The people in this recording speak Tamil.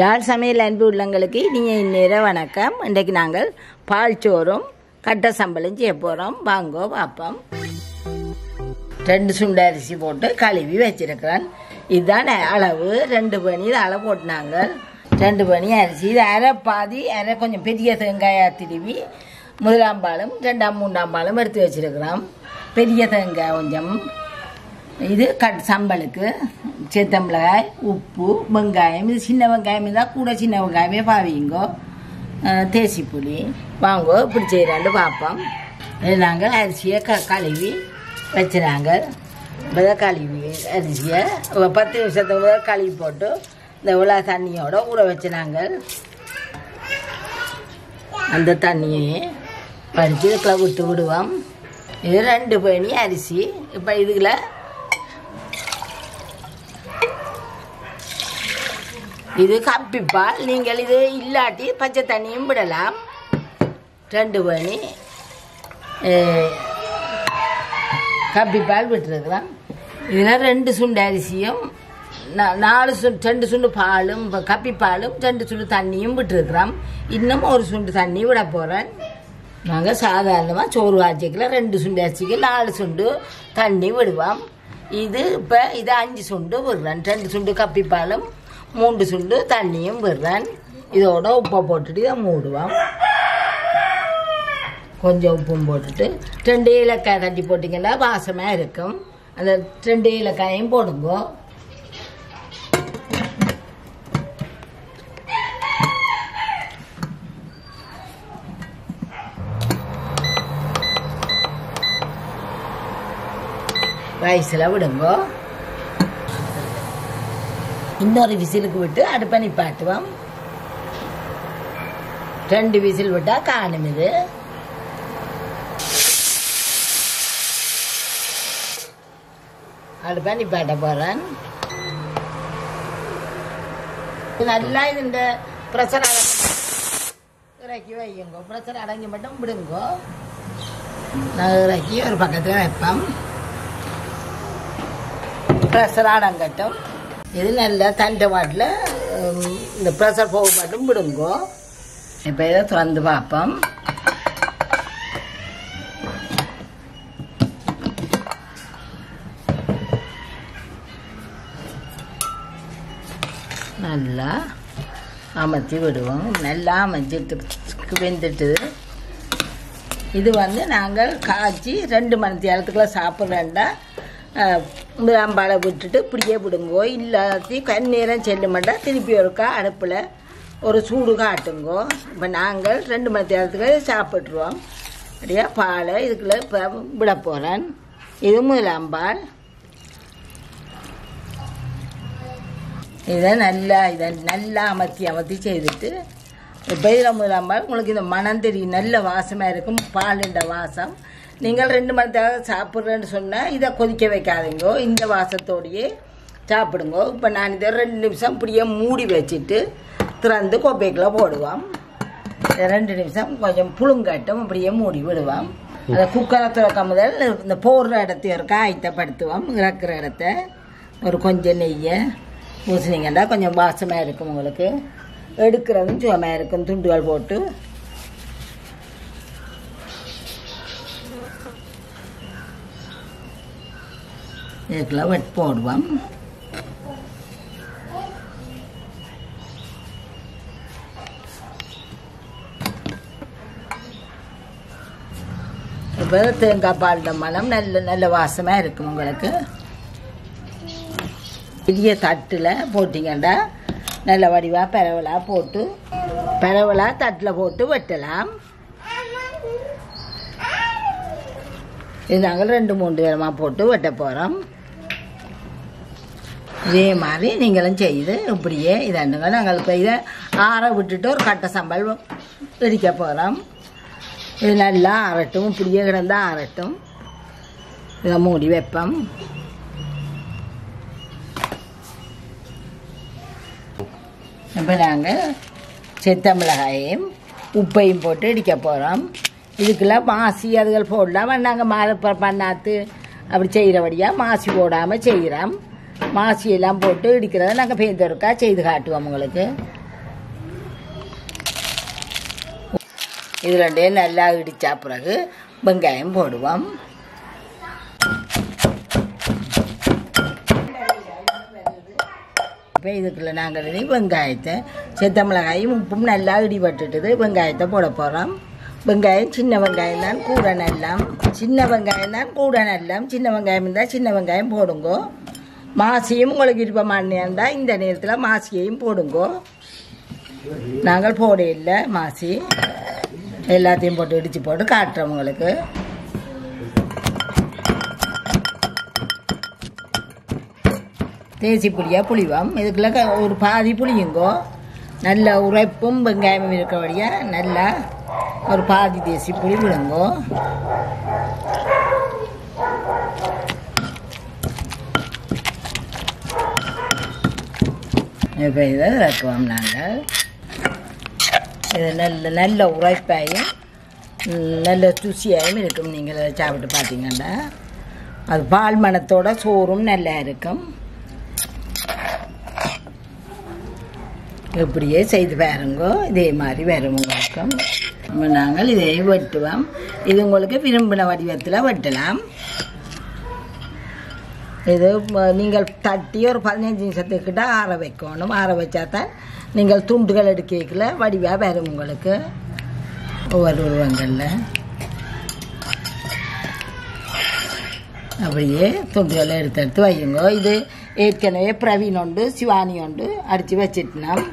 யாழ் சமையல் அன்பு உள்ளங்களுக்கு இனிய இந்நேர வணக்கம். இன்றைக்கு நாங்கள் பால் சோறும் கட்ட சம்பளும் செய்ய போகிறோம். வாங்கோ பார்ப்போம். 2 சுண்டு அரிசி போட்டு கழுவி வச்சிருக்கிறேன். இதுதான் அளவு. 2 பணி இது அளவு போட்டுனாங்க. 2 பணி அரிசி. இது அரை பாதி அரை கொஞ்சம் பெரிய தேங்காயை திருவி முதலாம் பாலும் 2ஆம் 3ஆம் பாலும் எடுத்து வச்சிருக்கிறோம். பெரிய தேங்காய் கொஞ்சம். இது சம்பளுக்கு சேத்தமிளகாய், உப்பு, வெங்காயம். இது சின்ன வெங்காயம் தான், கூட சின்ன வெங்காயமே பாவிங்கோ. தேசி புளி. வாங்கோ இப்படி செய்கிறாண்டு பார்ப்போம். இது நாங்கள் அரிசியை கழுவி வச்சுனாங்க. கழுவி அரிசியை 10 நிமிஷத்துக்கு கழுவி போட்டு இந்த இவ்வளோ தண்ணியோட ஊற வச்சுனாங்க. அந்த தண்ணியை பறித்து இதுக்குள்ள விட்டு விடுவோம். இது 2 பணி அரிசி. இப்போ இதுக்குள்ள இது கப்பிப்பால். நீங்கள் இது இல்லாட்டி பச்சை தண்ணியும் விடலாம். 2 பணி கப்பிப்பால் விட்டுருக்குறோம். இதில் 2 சுண்டு அரிசியும் 2 சுண்டு பாலும் கப்பிப்பாலும் 2 சுண்டு தண்ணியும் விட்டுருக்குறோம். இன்னும் 1 சுண்டு தண்ணி விட போகிறேன். நாங்கள் சாதாரணமாக சோறு வாய்ச்சிக்கல 2 சுண்டு அரிசிக்கு 4 சுண்டு தண்ணி விடுவோம். இது இப்போ இது 5 சுண்டு விடுறேன். 2 சுண்டு கப்பிப்பாலும் 3 சுண்டு தண்ணியும் விடுறேன். இதோட உப்பை போட்டுட்டு இதை மூடுவோம். கொஞ்சம் உப்பும் போட்டுட்டு 2 ஏலக்காய் தட்டி போட்டிங்கன்னா வாசமாக இருக்கும். அந்த 2 ஏலக்காயும் போடுங்க. ரைஸில் விடுங்க. இன்னொரு விசிலுக்கு விட்டு அடுப்பை நிப்பாட்டுவோம். 2 விசில் விட்டா காணும். இது அடுப்பை நிப்பாட்ட போறேன். நல்லா இது இந்த ப்ரெஷர் இறக்கி வையுங்க. ப்ரெஷர் அடங்கி மட்டும் விடுங்க. நான் இறக்கி ஒரு பக்கத்தில் வைப்போம். ப்ரெஷர் அடங்கட்டும். இது நல்லா தண்டை மாட்டில் இந்த ப்ரெஷர் போக மட்டும் விடுங்கோ. இப்போ இதை திறந்து பார்ப்போம். நல்லா அமர்த்தி விடுவோம். நல்லா அமைச்சிட்டு வெந்துட்டு இது நாங்கள் காய்ச்சி 2 மணி நேரத்துக்குள்ள சாப்பிட்றேன்டா முதலாம்பாலை விட்டுட்டு இப்படியே விடுங்கோ. இல்லாட்டி கண்ணீரம் செல்ல மாட்டா திருப்பி ஒருக்கா அடுப்பில் ஒரு சூடு காட்டுங்கோ. இப்போ நாங்கள் 2 மணி நேரத்துக்கு சாப்பிட்ருவோம். அப்படியே பாலை இதுக்குள்ள இப்போ விட போகிறேன். இது முதலாம்பால். இதை நல்லா அமர்த்தி செய்துட்டு இப்போ இதில் முதலாம்பால் உங்களுக்கு இந்த மனம் தெரியும். நல்ல வாசமாக இருக்கும். பாலுண்ட வாசம். நீங்கள் 2 மணி நேரம் சாப்பிட்றேன்னு சொன்னால் இதை கொதிக்க வைக்காதீங்கோ. இந்த வாசத்தோடையே சாப்பிடுங்கோ. இப்போ நான் இதை 2 நிமிஷம் இப்படியே மூடி வச்சுட்டு திறந்து கோப்பைக்குள்ள போடுவோம். 2 நிமிஷம் கொஞ்சம் புழுங்கட்டும். இப்படியே மூடி விடுவோம். அதை குக்கரை திறக்க முதல் இந்த போடுற இடத்தையும் ஒரு காய்த்தப்படுத்துவோம். இறக்குற இடத்த ஒரு கொஞ்சம் நெய்யை பூசினீங்கன்னா கொஞ்சம் வாசமாக இருக்கும். உங்களுக்கு எடுக்கிறதும் சுகமாக இருக்கும். துண்டுகள் போட்டு இதுக்குள்ள வெட் போடுவோம். இப்போ தேங்காய் பால் மனம் நல்ல வாசமாக இருக்கும். உங்களுக்கு பெரிய தட்டில் போட்டிங்கன்னா நல்ல வடிவாக பரவலாக போட்டு தட்டில் போட்டு வெட்டலாம். இது நாங்கள் 2-3 நேரமாக போட்டு வெட்ட போகிறோம். இதே மாதிரி நீங்களும் செய்து இப்படியே இதாண்டுங்க. நாங்கள் இப்போ இதை ஆற விட்டுட்டு ஒரு கட்ட சம்பல் இடிக்க போகிறோம். இது நல்லா ஆறட்டும். இப்படியே கிடந்தால் ஆறட்டும். இதை மூடி வைப்போம். இப்போ நாங்கள் செத்தமிளகாயையும் உப்பையும் போட்டு இடிக்க போகிறோம். இதுக்கெல்லாம் மாசி அதுகள் போடலாம். நாங்கள் பண்ணாத்து அப்படி செய்கிறபடியாக மாசி போடாமல் செய்கிறோம். மாசியெல்லாம் போட்டு இடிக்கிறத நாங்கள் பேந்தொருக்கா செய்து காட்டுவோம் உங்களுக்கு. இது ரெண்டையும் நல்லா இடிச்சா பிறகு வெங்காயம் போடுவோம். இப்போ இதுக்குள்ள நாங்கள் வெங்காயத்தை செத்த மிளகாயும் உப்பும் நல்லா இடிபட்டுட்டுது. வெங்காயத்தை போட போகிறோம். வெங்காயம் சின்ன வெங்காயம் தான் கூட நல்லாம், சின்ன வெங்காயம் தான் கூட நல்லாம். சின்ன வெங்காயம் இருந்தால் சின்ன வெங்காயம் போடுங்கோ. மாசியும் உங்களுக்கு விருப்பமானதா இந்த நேரத்தில் மாசியையும் போடுங்கோ. நாங்கள் போட இல்லை மாசி, எல்லாத்தையும் போட்டு இடித்து போட்டு காட்டுறோம் உங்களுக்கு. தேசி புளியாக புளிவோம். இதுக்குள்ள ஒரு பாதி புளியுங்கோ. நல்ல உரைப்பும் வெங்காயமும் இருக்கிறபடியாக நல்லா ஒரு பாதி தேசி புளி விடுங்கோ. இப்போ இதை இறக்குவோம் நாங்கள். இது நல்ல உரைப்பாயும் நல்ல ருசியாகவும் இருக்கும். நீங்கள் அதை சாப்பிட்டு பார்த்தீங்கன்னா அது பால் மணத்தோட சோறும் நல்லா இருக்கும். இப்படியே செய்து பாருங்கோ. இதே மாதிரி வரும் உங்களுக்கும். நாங்கள் இதை வெட்டுவோம். இது உங்களுக்கு விரும்பின வடிவத்தில் வெட்டலாம். இது நீங்கள் தட்டி ஒரு 15 நிமிஷத்துக்கிட்ட ஆற வைக்கணும். ஆற வச்சா தான் நீங்கள் துண்டுகள் எடுக்கல வடிவாக வரும் உங்களுக்கு. ஒவ்வொரு உருவங்களில் அப்படியே துண்டுகளை எடுத்து வையுங்க. இது ஏற்கனவே பிரவீன் உண்டு, சிவானி உண்டு அடித்து வச்சிட்டோம்.